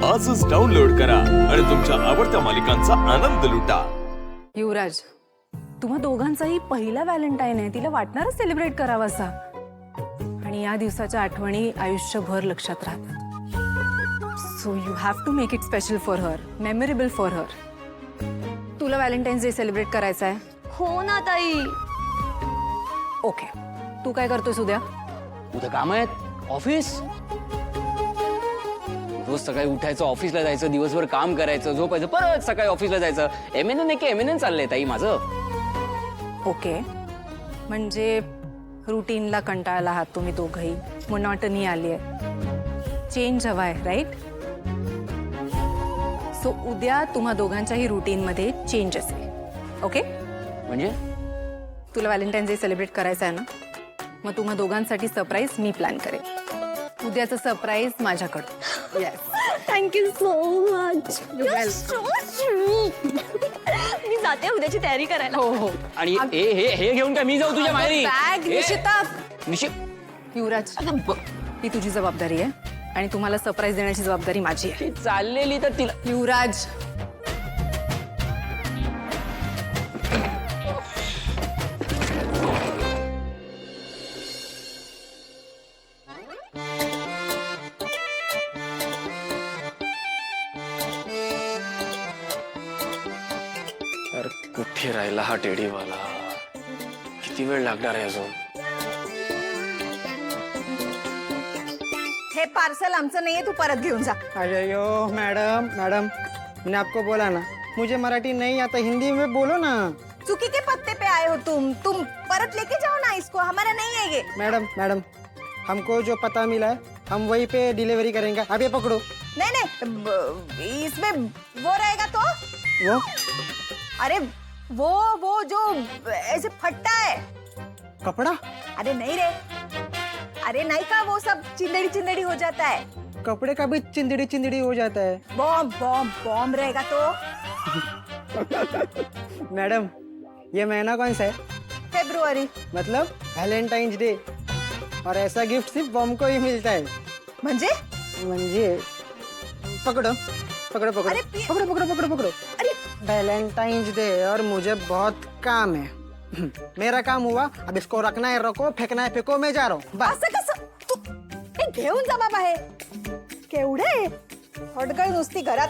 आजच डाउनलोड करा आणि तुमच्या आवडत्या मालिकांचा आनंद लुटा। युवराज, तुम्हा दोघांचाही पहिला व्हॅलेंटाईन आहे, तिला वाटणारच सेलिब्रेट करावासा आणि या दिवसाच्या आठवणी आयुष्यभर लक्षात राहतात. So you have to make it special for her, memorable for her. तुला व्हॅलेंटाईन्स डे सेलिब्रेट करायचा आहे? हो ना ताई. ओके, तू काय करतोस उद्या? उद्या काम आहेत, ऑफिस. रोज सकाळी उठायचं, ऑफिसला जायचं, दिवसभर काम करायचं, झोपायचं, परत सकाळी ऑफिसला जायचं. एमएनएन चाललंय ताई माझं. ओके, म्हणजे रुटीनला कंटाळला आहात तुम्ही दोघंही, मोनॉटनी आली आहे, चेंज हवा आहे, राईट? सो उद्या तुम्हा दोघांच्याही रुटीनमध्ये चेंज असेल. ओके, म्हणजे तुला व्हॅलेंटाईन्स डे सेलिब्रेट करायचा आहे ना, मग तुम्हा दोघांसाठी सरप्राईज मी प्लॅन करेन. उद्याचं सरप्राईज माझ्याकडून. Yes, thank you so much. मी जाते उद्याची तयारी करायला. हो हो. आणि हे घेऊन काय मी जाऊ तुझ्या माहेरी? बॅग निशिता. युवराज, आता ही तुझी जबाबदारी आहे आणि तुम्हाला सरप्राईज देण्याची जबाबदारी माझी आहे. चाललेली तर तिला. युवराज, अरे कुठे राहिला हा टेडीवाला? किती वेळ लागणार आहे अजून? हे पार्सल आमचं नाहीये, तू परत घेऊन जा. अयो मैडम मैडम, मैंने आपको बोला ना मुझे मराठी नहीं आता, हिंदी में बोलो ना. चुकी के पत्ते पे आए हो तुम परत लेके जाओ ना इसको, हमारा नहीं है ये. मैडम मैडम, हमको जो पता मिला है हम वहीं पे डिलीवरी करेंगे, अब ये पकड़ो. नहीं इसमें वो रहेगा तो वो अरे वो जो ऐसे फटता है. कपड़ा? अरे नहीं रे, अरे नहीं का वो सब चिंदड़ी चिंदड़ी हो जाता है. कपड़े का भी चिंदड़ी चिंदड़ी हो जाता है. बॉम्ब बॉम्ब बॉम्ब रहेगा तो. मैडम, ये महीना कौन सा है? फेब्रुआरी. मतलब वैलेंटाइंस डे, और ऐसा गिफ्ट सिर्फ बॉम्ब को ही मिलता है. म्हणजे म्हणजे पकड़ो पकड़ो पकड़ो अरे पकड़ो पकड़ो पकड़ो पकड़ो. अरे वैलेंटाइंस डे और मुझे बहुत काम है. मेरा काम हुआ, अब इसको रखना है रखो, फेंकना है फेंको, मैं जा रहा हूँ. बस. असं कसं तू हे घेऊन जा बाबा. हे केवढे हडगळ नुसती घरात.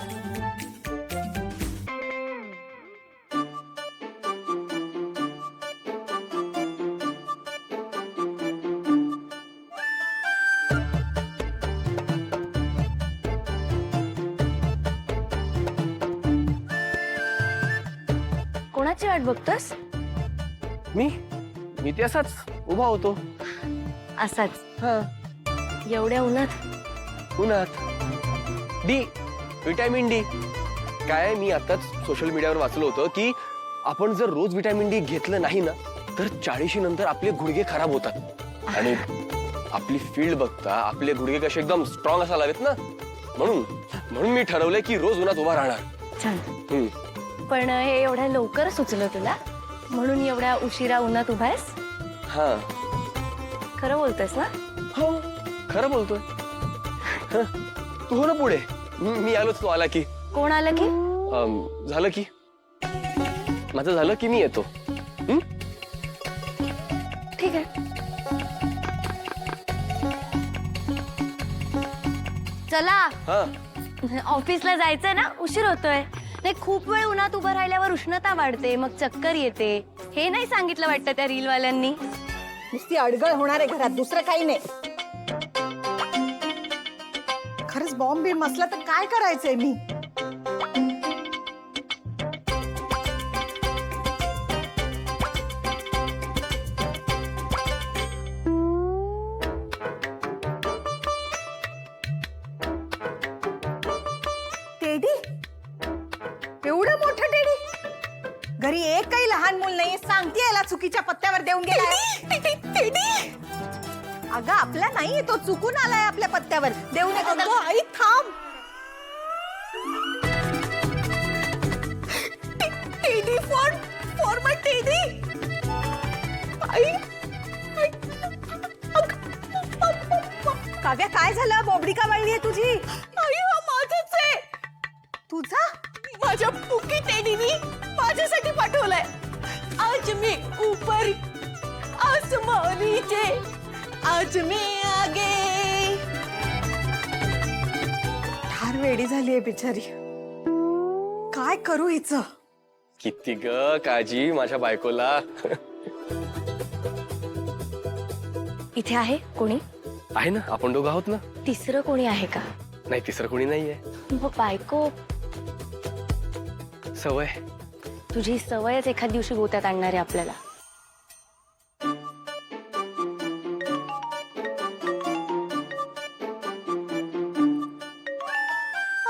कोणाची वाट बघतोस? मी ते असाच उभा होतो. असाच हा, एवढ्या उन्हात? उन्हात. D, vitamin D. काय, मी आताच सोशल मीडियावर वाचलं होतं की आपण जर रोज विटॅमिन डी घेतलं नाही ना तर 40 नंतर आपले गुडघे खराब होतात. आणि आपली फील्ड बघता आपले गुडघे कसे एकदम स्ट्रॉंग असायला हवेत ना, म्हणून मी ठरवलंय की रोज उन्हात उभा राहणार. छान. हम्म. पण हे एवढ्या लवकर सुचलं तुला, म्हणून एवढ्या उशिरा उन्हात उभायस? हा, खरं बोलतोयस ना? हो, खरं बोलतोय. हं, तू हो ना पुढे. मी आलोच, तू आला की. कोण आलं की? झालं की माझं झालं की मी येतो. ठीक आहे. चला, हा, ऑफिसला जायचंय ना, उशीर होतोय. नाही, खूप वेळ उन्हात उभं राहिल्यावर उष्णता वाढते, मग चक्कर येते. हे नाही सांगितलं वाटतं त्या रीलवाल्यांनी. नुसती अडगळ होणार आहे घरात, दुसरं काही नाही. खरंच बॉम्ब बिम असला तर काय करायचंय मी? टेडी, एवढं मोठं टेडी? घरी एक काही लहान मूल नाही, सांगते याला चुकीच्या पत्त्यावर देऊन गेलाय. टेडी अगं आपला नाही, तो चुकून आलाय आपल्या पत्त्यावर. देऊ नका. आई थांब. Teddy for my teddy. आई काव्या, काय झालं? बोबडी का वाळली आहे तुझी? आई, हा माझाच आहे. माझ्या पुकी टेडीनी माझ्यासाठी पाठवलंय. आज मी ऊपर आसमान नीचे, आज मी आगे. फार वेडी झालीये बिचारी. काय करू हिचं? किती ग काळजी माझ्या बायकोला. इथे आहे कोणी? आहे ना, आपण दोघं आहोत ना. तिसरं कोणी आहे का? नाही, तिसरं कोणी नाहीये. मग बायको? सवय. तुझी सवयच एखाद दिवशी गोत्यात आणणार आहे आपल्याला.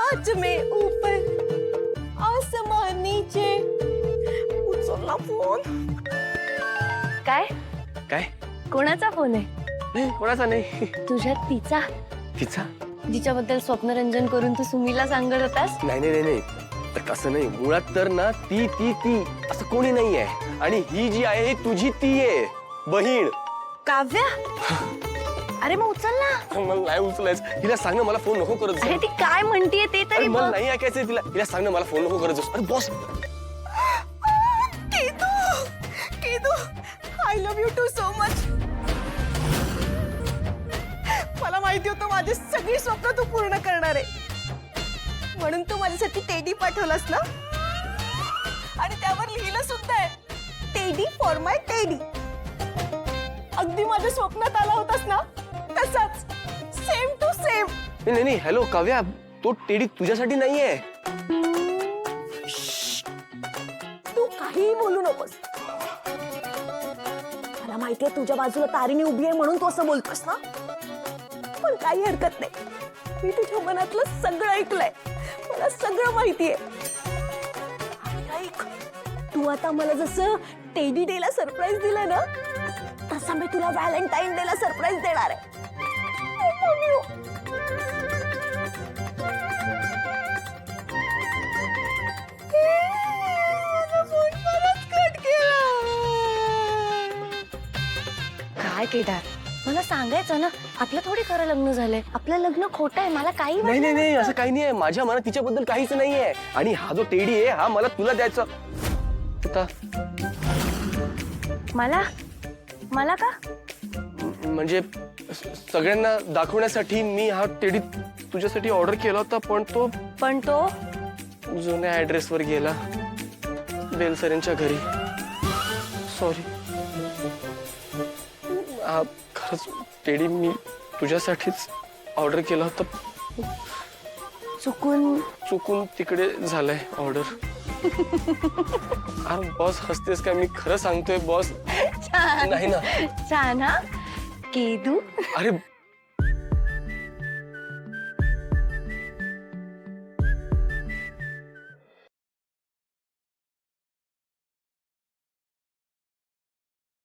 आज मैं ऊपर आसमान नीचे. उचलला फोन. काय? काय? कोणाचा फोन आहे? नाही, कोणाचा नाही. तुझ्या तिचा? तिचा? जिच्याबद्दल स्वप्नरंजन करून तू सुमीला सांगत होतास? नाही नाही नाही नाही, तसं नाही. मुळात तर ना ती ती ती असं कोणी नाहीये. आणि ही जी आहे ही तुझी ती आहे बहीण. काव्या? अरे मग उचल ना. मला नाही उचलायचं. हिला सांग ना मला फोन नको करत जाऊ. अरे ती काय म्हणतीये ते तरी मला बघ. नाही ऐकायचं तिला. हिला सांग ना मला फोन नको करत जाऊ. अरे boss. Ketu, Ketu, I love you too so much. मला माहिती होतं माझी सगळी स्वप्न तू पूर्ण करणार आहे, म्हणून तू माझ्यासाठी टेडी पाठवलास ना. आणि त्यावर लिहिलं सुद्धा आहे, टेडी फॉर माय टेडी. अगदी माझ्या स्वप्नात आला होतास ना तसाच, सेम टू सेम. नाही नाही, हॅलो काव्या, तो टेडी तुझ्यासाठी नाहीये. तू काहीही बोलू नकोस. मला माहितीये तुझ्या बाजूला तारिणी उभी आहे म्हणून तू असं बोलतोस ना, पण काही हरकत नाही. मी तुझ्या मनातलं सगळं ऐकलंय, मला सगळं माहितीये. आणि ऐक, तू आता मला जसं टेडी डेला सरप्राईज दिलं ना, तसा मी तुला व्हॅलेंटाईन डेला सरप्राईज देणार आहे. I love you. माझा फोन परत कट केला. काय केदार, मला सांगायचं ना, आपलं थोडी खरं लग्न झालंय. आपलं लग्न खोटं आहे. मला काही नाही नाही नाही, असं काही नाही आहे. माझ्या मनात तिच्याबद्दल काहीच नाहीये. आणि हा जो टेडी आहे हा मला तुला द्यायचा होता. मला मला का? म्हणजे सगळ्यांना दाखवण्यासाठी मी हा टेडी तुझ्यासाठी ऑर्डर केला होता, पण तो जुन्या ऍड्रेसवर गेला, बेलसरेंच्या घरी. सॉरी. हा खरंच टेडी मी तुझ्यासाठीच ऑर्डर केला होता, चुकून तिकडे झालाय ऑर्डर. अरे बॉस हसतेस काय? मी खरं सांगतोय बॉस. नाही ना. छान हा केदू. अरे